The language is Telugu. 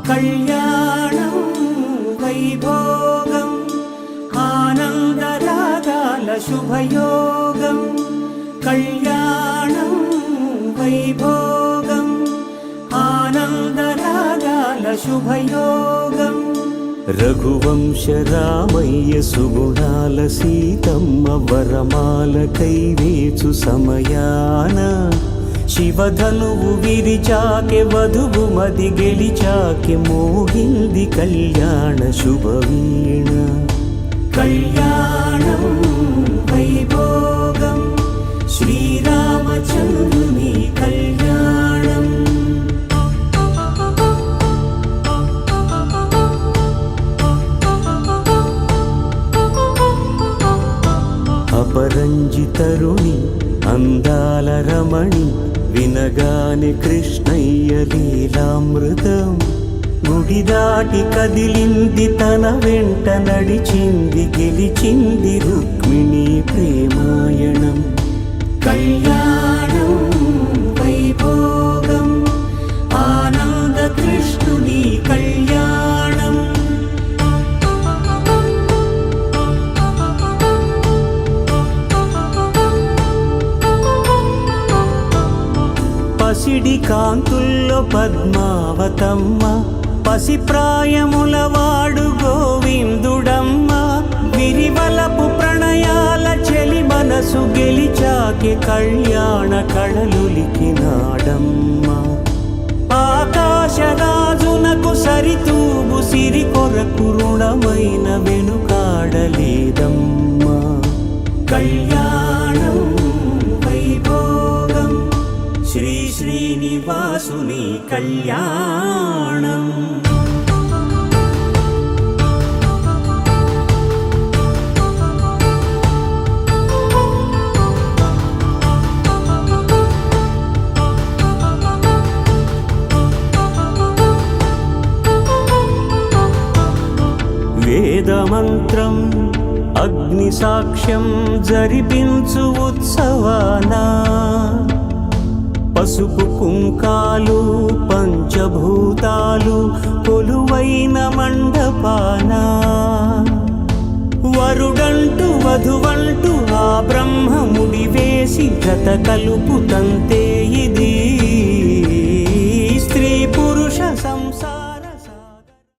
కళ్యాణం వైభోగం ఆనందరాగాల శుభయోగం కళ్యాణం వైభోగం ఆనందరాగాల శుభయోగం రఘువంశ రామయ్య సుగుణాల సీతమ్మ వరమాల కైవేచు సమయాన శివధనువు విరిచాకె వధువు మది గెలిచాకె మోగింది కళ్యాణ శుభవీణ కళ్యాణం వైభోగం శ్రీరామచంద్రుని కళ్యాణం అపరంజి తరుణి అందాల రమణి వినగానే కృష్ణయ్య లీలామృతం గుడి దాటి కదిలింది తన వెంట నడిచింది గెలిచింది రుక్మిణి ప్రేమాయణం కళ్యాణం వైభోగం ఆనంద కృష్ణుని కళ్యాణం పసిడి కాంతుల్లో పద్మావతమ్మ పసిప్రాయముల వాడు గోవిందుడమ్మ విరివలపు ప్రణయాల చెలి మనసు గెలిచాకే కళ్యాణ కళలులికినాడమ్మ ఆకాశరాజునకు సరితూగు సిరి కొరకు రుణమైన వెనుకాడలేదమ్మా కళ్యాణం వైభోగం శ్రీ శ్రీనివాసుని కళ్యాణం వేదమంత్రం అగ్ని సాక్ష్యం జరిపించు ఉత్సవానా పసుపు కుంకాలు పంచభూతాలు కొలువైన మండపాన వరుడంటూ వధువంటూ ఆ బ్రహ్మముడి వేసి జత కలుపుతంతే ఇది స్త్రీ పురుష సంసారం